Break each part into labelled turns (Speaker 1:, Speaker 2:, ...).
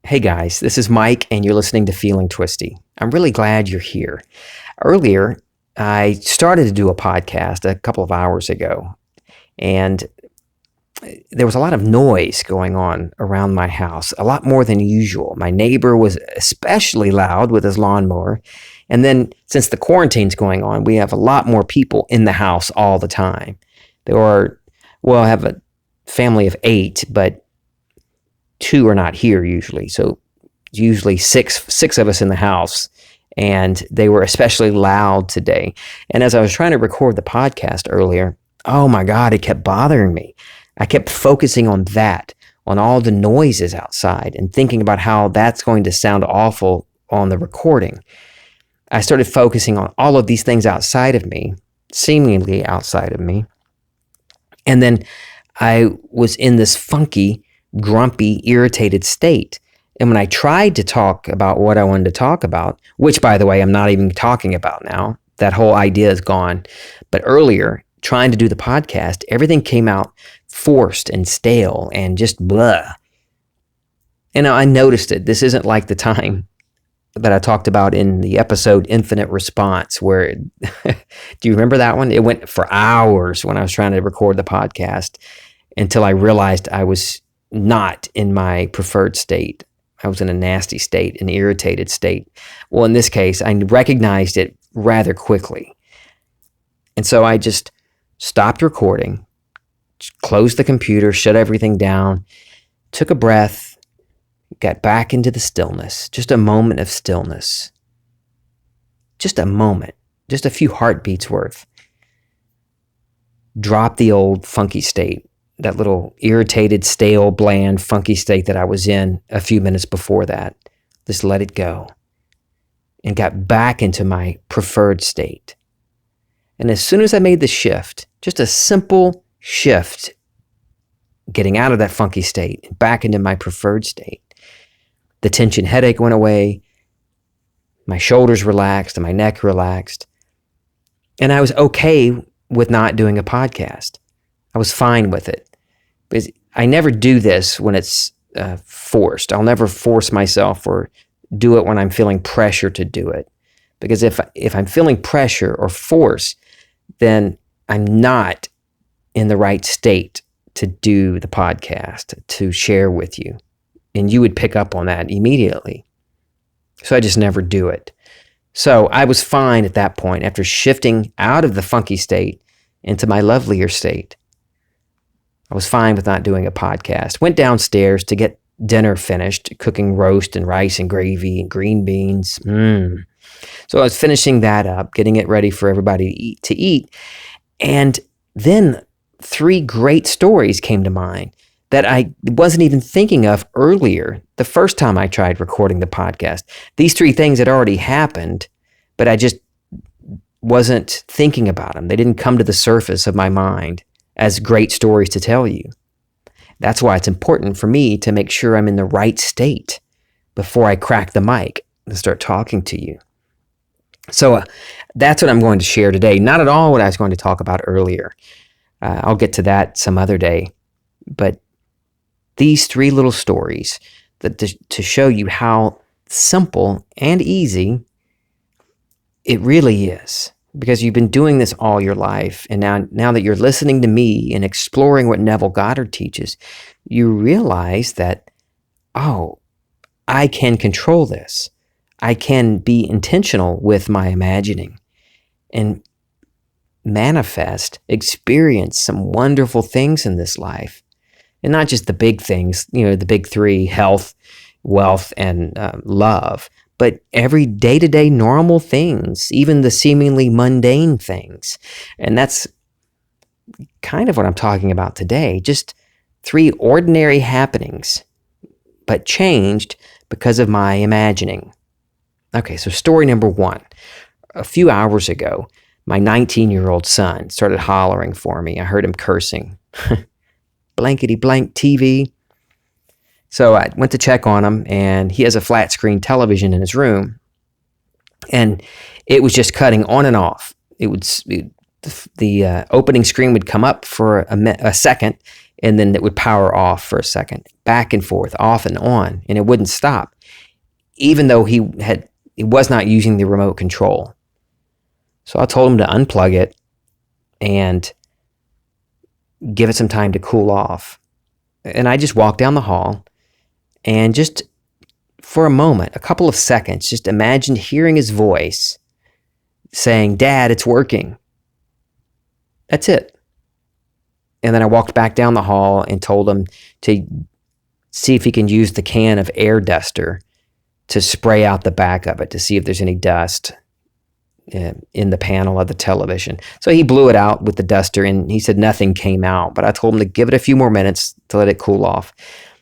Speaker 1: Hey guys, this is Mike, and you're listening to Feeling Twisty. I'm really glad you're here. Earlier, I started to do a podcast a couple of hours ago, and there was a lot of noise going on around my house, a lot more than usual. My neighbor was especially loud with his lawnmower. And then, since the quarantine's going on, we have a lot more people in the house all the time. I have a family of 8, but 2 are not here usually. So usually six of us in the house, and they were especially loud today. And as I was trying to record the podcast earlier, oh my God, it kept bothering me. I kept focusing on that, on all the noises outside, and thinking about how that's going to sound awful on the recording. I started focusing on all of these things outside of me, seemingly outside of me. And then I was in this funky, grumpy, irritated state. And when I tried to talk about what I wanted to talk about, which, by the way, I'm not even talking about now, that whole idea is gone. But earlier, trying to do the podcast, everything came out forced and stale and just blah. And I noticed it. This isn't like the time that I talked about in the episode Infinite Response, where, do you remember that one? It went for hours when I was trying to record the podcast until I realized I was not in my preferred state. I was in a nasty state, an irritated state. Well, in this case, I recognized it rather quickly. And so I just stopped recording, closed the computer, shut everything down, took a breath, got back into the stillness, just a moment of stillness. Just a moment, just a few heartbeats worth. Drop the old funky state, that little irritated, stale, bland, funky state that I was in a few minutes before that. Just let it go and got back into my preferred state. And as soon as I made the shift, just a simple shift, getting out of that funky state and back into my preferred state, the tension headache went away, my shoulders relaxed and my neck relaxed, and I was okay with not doing a podcast. I was fine with it, because I never do this when it's forced. I'll never force myself or do it when I'm feeling pressure to do it. Because if I'm feeling pressure or force, then I'm not in the right state to do the podcast, to share with you. And you would pick up on that immediately. So I just never do it. So I was fine at that point after shifting out of the funky state into my lovelier state. I was fine with not doing a podcast. Went downstairs to get dinner finished, cooking roast and rice and gravy and green beans. So I was finishing that up, getting it ready for everybody to eat. And then 3 great stories came to mind that I wasn't even thinking of earlier, the first time I tried recording the podcast. These 3 things had already happened, but I just wasn't thinking about them. They didn't come to the surface of my mind as great stories to tell you. That's why it's important for me to make sure I'm in the right state before I crack the mic and start talking to you. So that's what I'm going to share today. Not at all what I was going to talk about earlier. I'll get to that some other day. But these 3 little stories to show you how simple and easy it really is. Because you've been doing this all your life, and now that you're listening to me and exploring what Neville Goddard teaches, you realize that, oh, I can control this. I can be intentional with my imagining and manifest, experience some wonderful things in this life. And not just the big things, the big 3, health, wealth, and love, but every day-to-day normal things, even the seemingly mundane things. And that's kind of what I'm talking about today. Just 3 ordinary happenings, but changed because of my imagining. Okay, so story number 1. A few hours ago, my 19-year-old son started hollering for me. I heard him cursing. Blankety blank TV. So I went to check on him, and he has a flat screen television in his room, and it was just cutting on and off. The opening screen would come up for a second, and then it would power off for a second, back and forth, off and on, and it wouldn't stop, even though he was not using the remote control. So I told him to unplug it and give it some time to cool off. And I just walked down the hall and just for a moment, a couple of seconds, just imagined hearing his voice saying, "Dad, it's working." That's it. And then I walked back down the hall and told him to see if he can use the can of air duster to spray out the back of it to see if there's any dust in the panel of the television. So he blew it out with the duster and he said nothing came out, but I told him to give it a few more minutes to let it cool off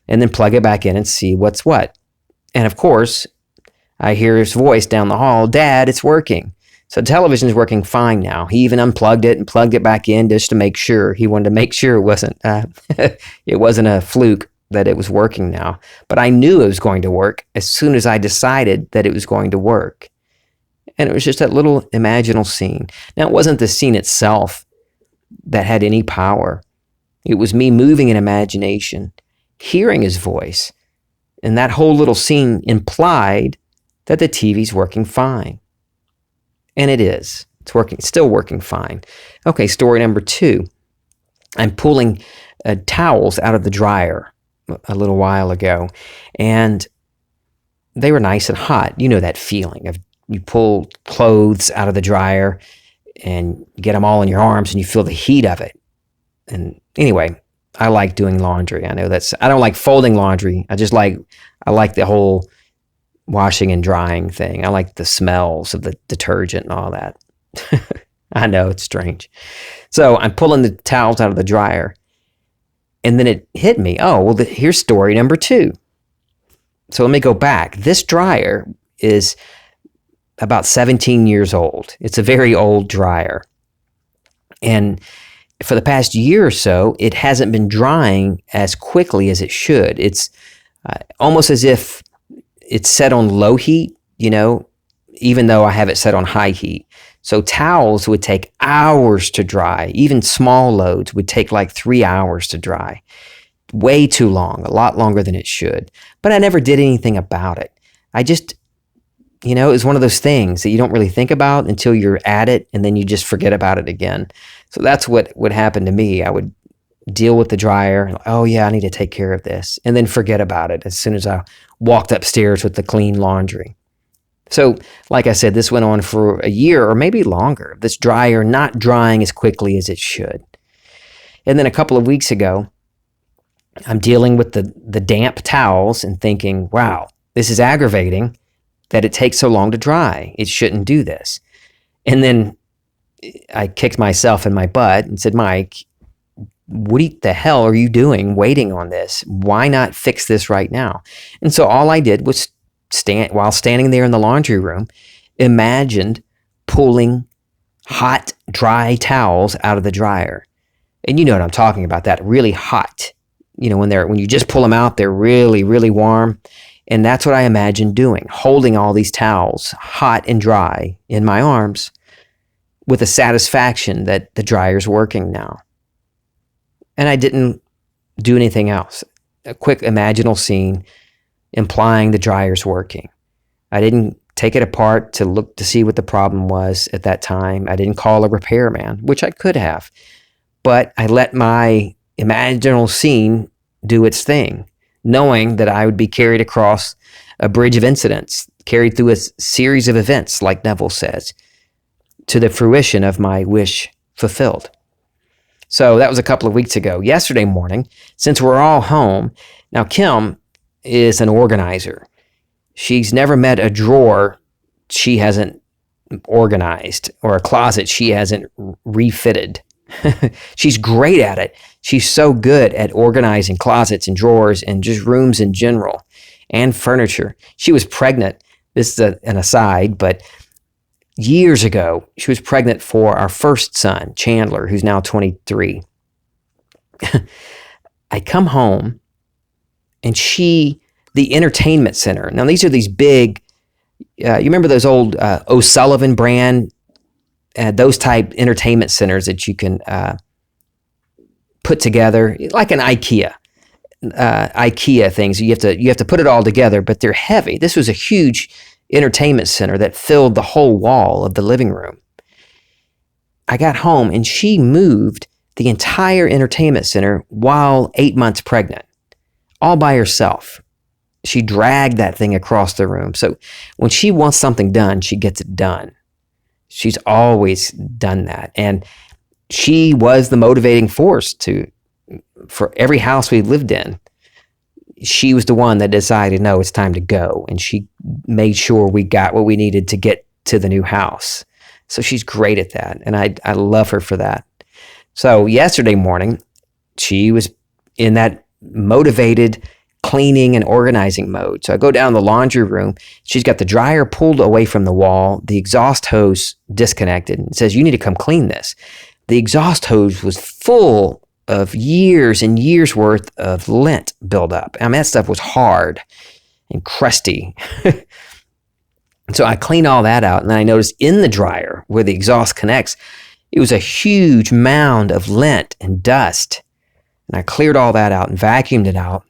Speaker 1: and then plug it back in and see what's what. And of course, I hear his voice down the hall, "Dad, it's working." So the television is working fine now. He even unplugged it and plugged it back in just to make sure. He wanted to make sure it wasn't a fluke that it was working now. But I knew it was going to work as soon as I decided that it was going to work. And it was just that little imaginal scene. Now, it wasn't the scene itself that had any power. It was me moving in imagination, hearing his voice. And that whole little scene implied that the TV's working fine. And it is. It's working, still working fine. Okay, story number 2. I'm pulling towels out of the dryer a little while ago, and they were nice and hot. You know that feeling of you pull clothes out of the dryer and get them all in your arms and you feel the heat of it. And anyway, I like doing laundry. I don't like folding laundry. I like the whole washing and drying thing. I like the smells of the detergent and all that. I know it's strange. So I'm pulling the towels out of the dryer and then it hit me. Oh, well, here's story number 2. So let me go back. This dryer is about 17 years old. It's a very old dryer. And for the past year or so, it hasn't been drying as quickly as it should. It's almost as if it's set on low heat, even though I have it set on high heat. So towels would take hours to dry. Even small loads would take like 3 hours to dry. Way too long, a lot longer than it should. But I never did anything about it. I just, it was one of those things that you don't really think about until you're at it, and then you just forget about it again. So that's what would happen to me. I would deal with the dryer. Oh yeah, I need to take care of this. And then forget about it as soon as I walked upstairs with the clean laundry. So like I said, this went on for a year or maybe longer. This dryer not drying as quickly as it should. And then a couple of weeks ago, I'm dealing with the damp towels and thinking, wow, this is aggravating that it takes so long to dry. It shouldn't do this. And then I kicked myself in my butt and said, Mike, what the hell are you doing waiting on this? Why not fix this right now? And so all I did was while standing there in the laundry room, imagined pulling hot, dry towels out of the dryer. And you know what I'm talking about, that really hot. When you just pull them out, they're really, really warm. And that's what I imagined doing, holding all these towels hot and dry in my arms with the satisfaction that the dryer's working now. And I didn't do anything else. A quick imaginal scene implying the dryer's working. I didn't take it apart to look to see what the problem was at that time. I didn't call a repairman, which I could have. But I let my imaginal scene do its thing, knowing that I would be carried across a bridge of incidents, carried through a series of events, like Neville says, to the fruition of my wish fulfilled. So that was a couple of weeks ago. Yesterday morning, since we're all home, now Kim is an organizer. She's never met a drawer she hasn't organized or a closet she hasn't refitted. She's great at it. She's so good at organizing closets and drawers and just rooms in general and furniture. She was pregnant. This is an aside, but years ago, she was pregnant for our first son, Chandler, who's now 23. I come home and the entertainment center. Now, these are these big, you remember those old O'Sullivan brand, those type entertainment centers that you can put together, like an IKEA things. You have to put it all together, but they're heavy. This was a huge entertainment center that filled the whole wall of the living room. I got home and she moved the entire entertainment center while 8 months pregnant, all by herself. She dragged that thing across the room. So when she wants something done, she gets it done. She's always done that. And she was the motivating force for every house we lived in. She was the one that decided, no, it's time to go. And she made sure we got what we needed to get to the new house. So she's great at that. And I love her for that. So yesterday morning, she was in that motivated cleaning and organizing mode. So I go down the laundry room. She's got the dryer pulled away from the wall, the exhaust hose disconnected, and says, you need to come clean this. The exhaust hose was full of years and years worth of lint buildup. I mean, that stuff was hard and crusty. So I clean all that out, and then I noticed in the dryer where the exhaust connects, it was a huge mound of lint and dust. And I cleared all that out and vacuumed it out.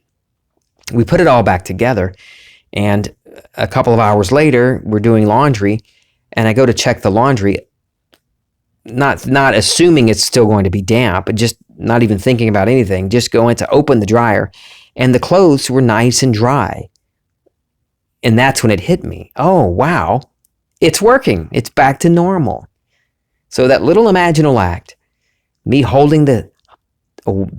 Speaker 1: We put it all back together, and a couple of hours later, we're doing laundry, and I go to check the laundry, not assuming it's still going to be damp, but just not even thinking about anything, just going to open the dryer, and the clothes were nice and dry. And that's when it hit me. Oh, wow, it's working. It's back to normal. So that little imaginal act, me holding a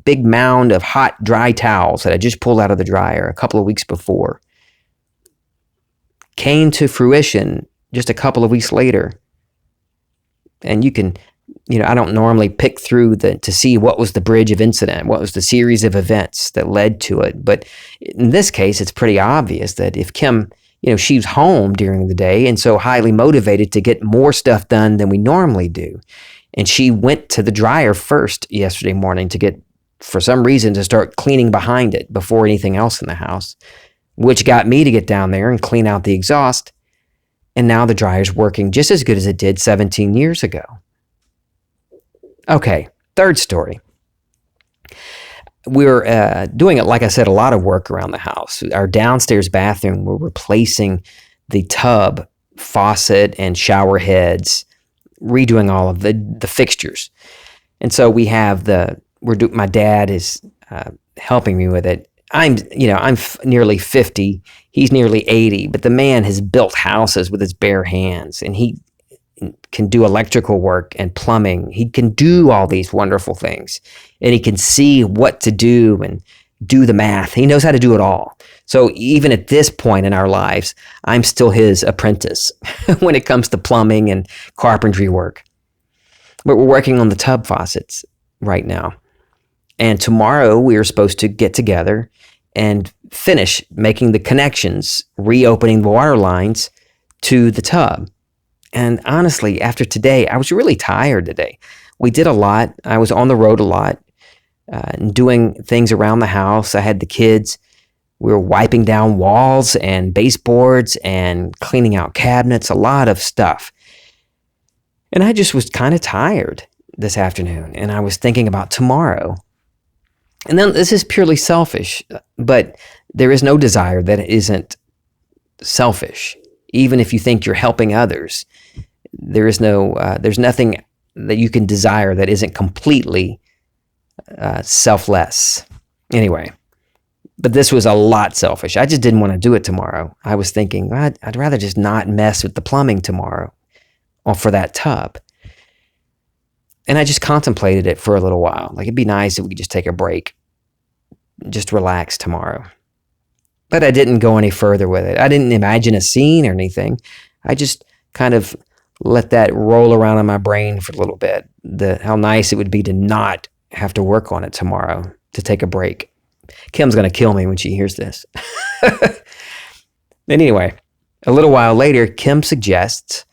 Speaker 1: big mound of hot, dry towels that I just pulled out of the dryer a couple of weeks before, came to fruition just a couple of weeks later. And you can, I don't normally pick through to see what was the bridge of incident, what was the series of events that led to it. But in this case, it's pretty obvious that if Kim, she was home during the day and so highly motivated to get more stuff done than we normally do. And she went to the dryer first yesterday morning for some reason, to start cleaning behind it before anything else in the house, which got me to get down there and clean out the exhaust. And now the dryer's working just as good as it did 17 years ago. Okay, third story. We're doing, like I said, a lot of work around the house. Our downstairs bathroom, we're replacing the tub, faucet, and shower heads, redoing all of the fixtures. And so we have my dad is helping me with it. I'm nearly 50. He's nearly 80, but the man has built houses with his bare hands, and he can do electrical work and plumbing. He can do all these wonderful things, and he can see what to do and do the math. He knows how to do it all. So even at this point in our lives, I'm still his apprentice when it comes to plumbing and carpentry work. But we're working on the tub faucets right now. And tomorrow we are supposed to get together and finish making the connections, reopening the water lines to the tub. And honestly, after today, I was really tired today. We did a lot. I was on the road a lot, and doing things around the house. I had the kids. We were wiping down walls and baseboards and cleaning out cabinets, a lot of stuff. And I just was kind of tired this afternoon, and I was thinking about tomorrow. And then this is purely selfish, but there is no desire that isn't selfish. Even if you think you're helping others, there's nothing that you can desire that isn't completely selfless. Anyway, but this was a lot selfish. I just didn't want to do it tomorrow. I was thinking, I'd rather just not mess with the plumbing tomorrow or for that tub. And I just contemplated it for a little while. Like, it'd be nice if we could just take a break, just relax tomorrow. But I didn't go any further with it. I didn't imagine a scene or anything. I just kind of let that roll around in my brain for a little bit. How nice it would be to not have to work on it tomorrow, to take a break. Kim's going to kill me when she hears this. Anyway, a little while later, Kim suggests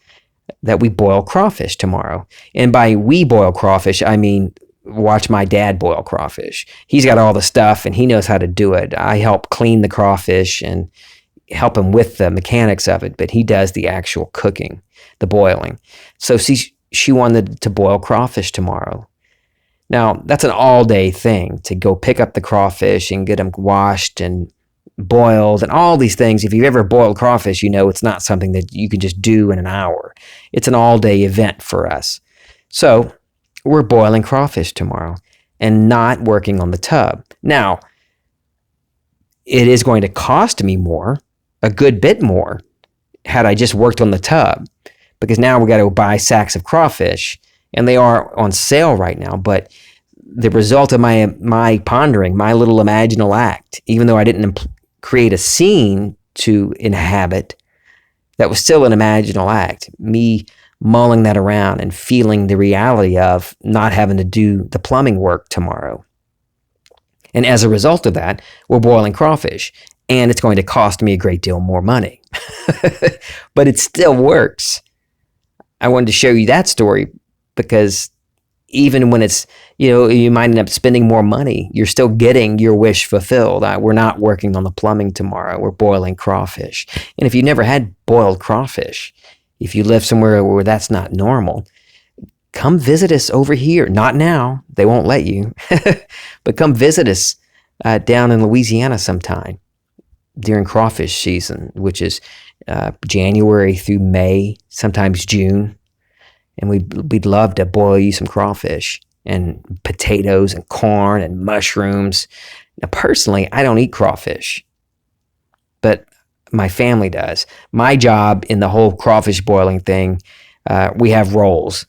Speaker 1: that we boil crawfish tomorrow. And by we boil crawfish, I mean watch my dad boil crawfish. He's got all the stuff and he knows how to do it. I help clean the crawfish and help him with the mechanics of it, but he does the actual cooking, the boiling. So she wanted to boil crawfish tomorrow. Now, that's an all-day thing to go pick up the crawfish and get them washed and boiled and all these things. If you've ever boiled crawfish, you know it's not something that you can just do in an hour. It's an all-day event for us. So we're boiling crawfish tomorrow and not working on the tub. Now, it is going to cost me more, a good bit more, had I just worked on the tub, because now we got to buy sacks of crawfish, and they are on sale right now. But the result of my pondering, my little imaginal act, even though I didn't create a scene to inhabit, that was still an imaginal act. Me mulling that around and feeling the reality of not having to do the plumbing work tomorrow. And as a result of that, we're boiling crawfish, and it's going to cost me a great deal more money. But it still works. I wanted to show you that story because even when it's, you might end up spending more money, you're still getting your wish fulfilled. We're not working on the plumbing tomorrow. We're boiling crawfish. And if you never had boiled crawfish, if you live somewhere where that's not normal, come visit us over here. Not now. They won't let you. But come visit us down in Louisiana sometime during crawfish season, which is January through May, sometimes June. And we'd love to boil you some crawfish and potatoes and corn and mushrooms. Now, personally, I don't eat crawfish, but my family does. My job in the whole crawfish boiling thing, we have roles.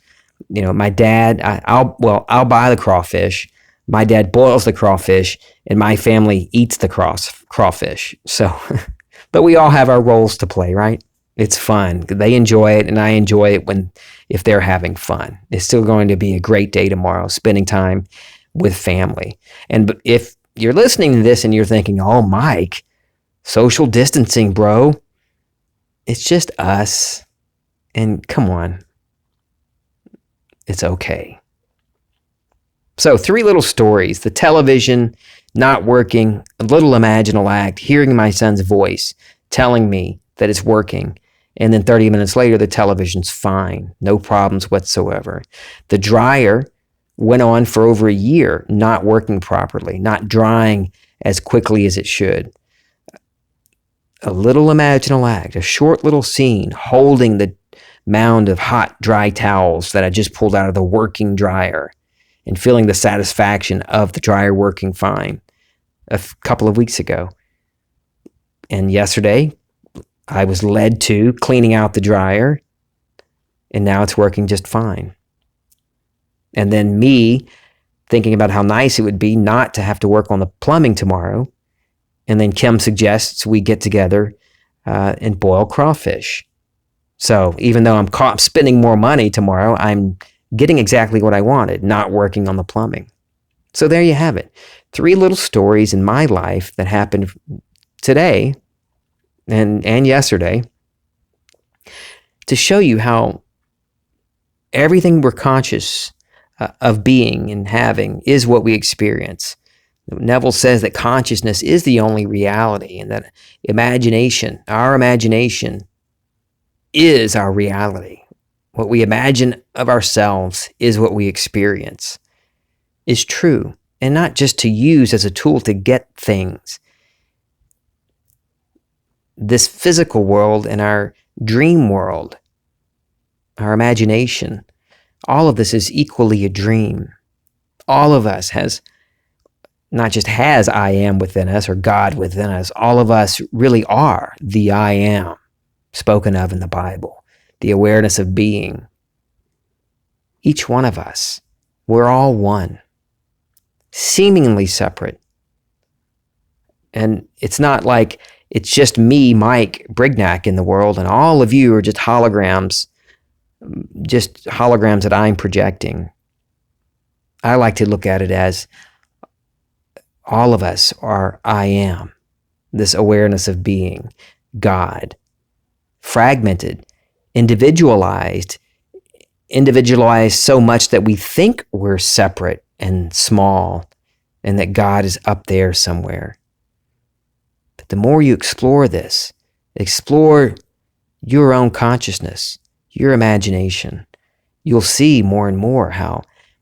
Speaker 1: My dad, I'll buy the crawfish. My dad boils the crawfish, and my family eats the crawfish. So, but we all have our roles to play, right? It's fun. They enjoy it, and I enjoy it if they're having fun. It's still going to be a great day tomorrow, spending time with family. And if you're listening to this and you're thinking, oh, Mike, social distancing, bro, it's just us. And come on, it's okay. So 3 little stories: the television not working, a little imaginal act, hearing my son's voice telling me that it's working, and then 30 minutes later, the television's fine, no problems whatsoever. The dryer went on for over a year, not working properly, not drying as quickly as it should. A little imaginal act, a short little scene, holding the mound of hot, dry towels that I just pulled out of the working dryer and feeling the satisfaction of the dryer working fine a couple of weeks ago. And yesterday, I was led to cleaning out the dryer, and now it's working just fine. And then me thinking about how nice it would be not to have to work on the plumbing tomorrow. And then Kim suggests we get together and boil crawfish. So even though I'm spending more money tomorrow, I'm getting exactly what I wanted, not working on the plumbing. So there you have it. 3 little stories in my life that happened today and yesterday to show you how everything we're conscious of being and having is what we experience. Neville says that consciousness is the only reality, and that our imagination is our reality. What we imagine of ourselves is what we experience, is true, and not just to use as a tool to get things. This physical world and our dream world, our imagination, all of this is equally a dream. All of us not just has I am within us or God within us, all of us really are the I am spoken of in the Bible, the awareness of being. Each one of us, we're all one, seemingly separate. And it's not like it's just me, Mike Brignac, in the world, and all of you are just holograms that I'm projecting. I like to look at it as all of us are I am, this awareness of being, God, fragmented, individualized so much that we think we're separate and small and that God is up there somewhere. But the more you explore this, explore your own consciousness, your imagination, you'll see more and more how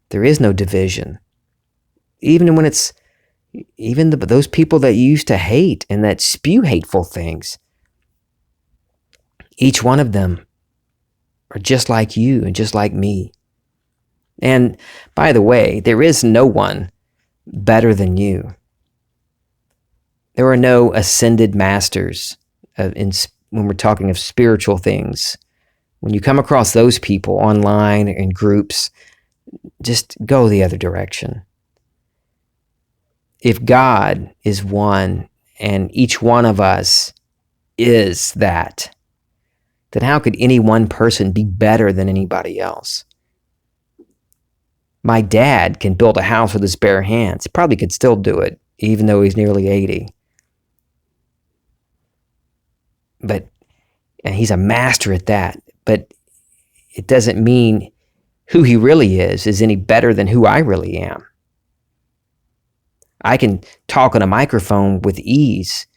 Speaker 1: there is no division. even when it's even those people that you used to hate and that spew hateful things. Each one of them are just like you and just like me. And by the way, there is no one better than you. There are no ascended masters when we're talking of spiritual things. When you come across those people online or in groups, just go the other direction. If God is one and each one of us is that, then how could any one person be better than anybody else? My dad can build a house with his bare hands. He probably could still do it, even though he's nearly 80. And he's a master at that. But it doesn't mean who he really is any better than who I really am. I can talk on a microphone with ease.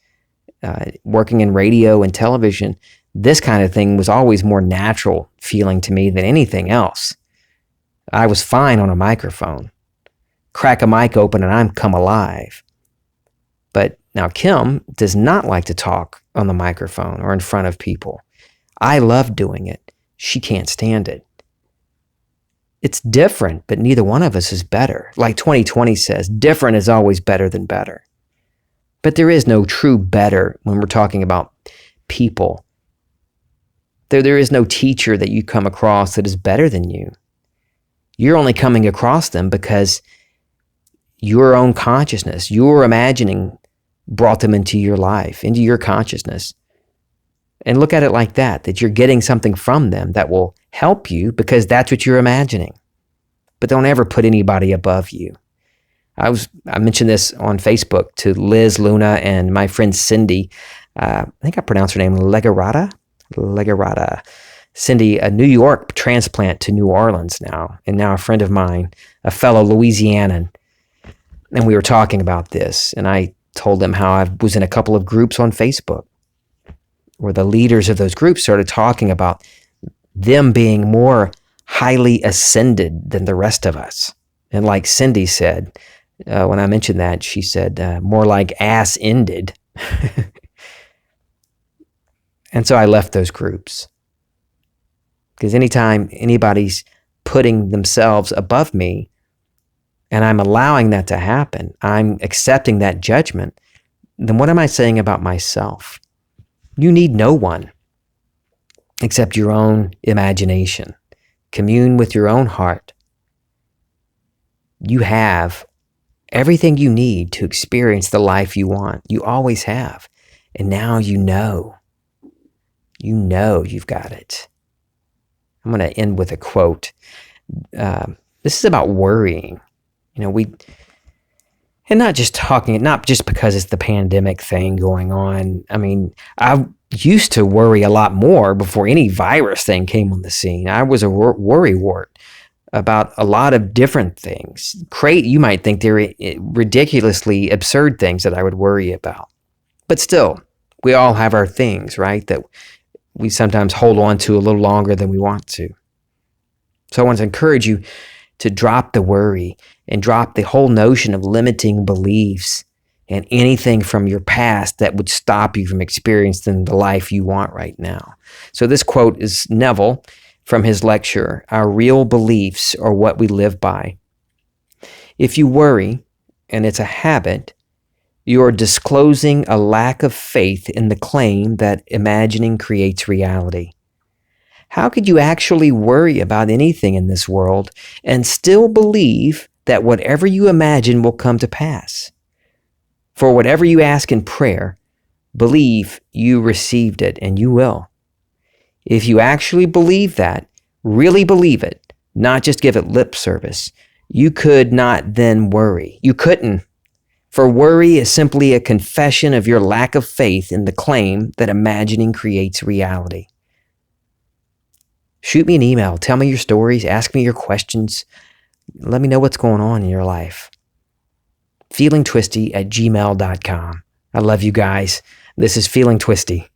Speaker 1: Working in radio and television, this kind of thing was always more natural feeling to me than anything else. I was fine on a microphone. Crack a mic open and I'm come alive. But now Kim does not like to talk on the microphone or in front of people. I love doing it. She can't stand it. It's different, but neither one of us is better. Like 2020 says, different is always better than better. But there is no true better when we're talking about people. There is no teacher that you come across that is better than you. You're only coming across them because your own consciousness, your imagining brought them into your life, into your consciousness. And look at it like that you're getting something from them that will help you because that's what you're imagining. But don't ever put anybody above you. I mentioned this on Facebook to Liz, Luna, and my friend Cindy. I think I pronounced her name Legarata. Cindy, a New York transplant to New Orleans now, and now a friend of mine, a fellow Louisianan. And we were talking about this, and I told them how I was in a couple of groups on Facebook where the leaders of those groups started talking about them being more highly ascended than the rest of us. And like Cindy said, when I mentioned that, she said, more like ass-ended. And so I left those groups. Because anytime anybody's putting themselves above me, and I'm allowing that to happen, I'm accepting that judgment, then what am I saying about myself? You need no one except your own imagination. Commune with your own heart. You have everything you need to experience the life you want. You always have. And now you know. You know you've got it. I'm going to end with a quote. This is about worrying. And not just because it's the pandemic thing going on. I mean, I used to worry a lot more before any virus thing came on the scene. I was a worrywart about a lot of different things. You might think they're ridiculously absurd things that I would worry about. But still, we all have our things, right? That we sometimes hold on to a little longer than we want to. So I want to encourage you to drop the worry and drop the whole notion of limiting beliefs and anything from your past that would stop you from experiencing the life you want right now. So this quote is Neville from his lecture, "Our real beliefs are what we live by." If you worry, and it's a habit, you are disclosing a lack of faith in the claim that imagining creates reality. How could you actually worry about anything in this world and still believe that whatever you imagine will come to pass? For whatever you ask in prayer, believe you received it, and you will. If you actually believe that, really believe it, not just give it lip service, you could not then worry. You couldn't. For worry is simply a confession of your lack of faith in the claim that imagining creates reality. Shoot me an email. Tell me your stories. Ask me your questions. Let me know what's going on in your life. feelingtwisty@gmail.com. I love you guys. This is Feeling Twisty.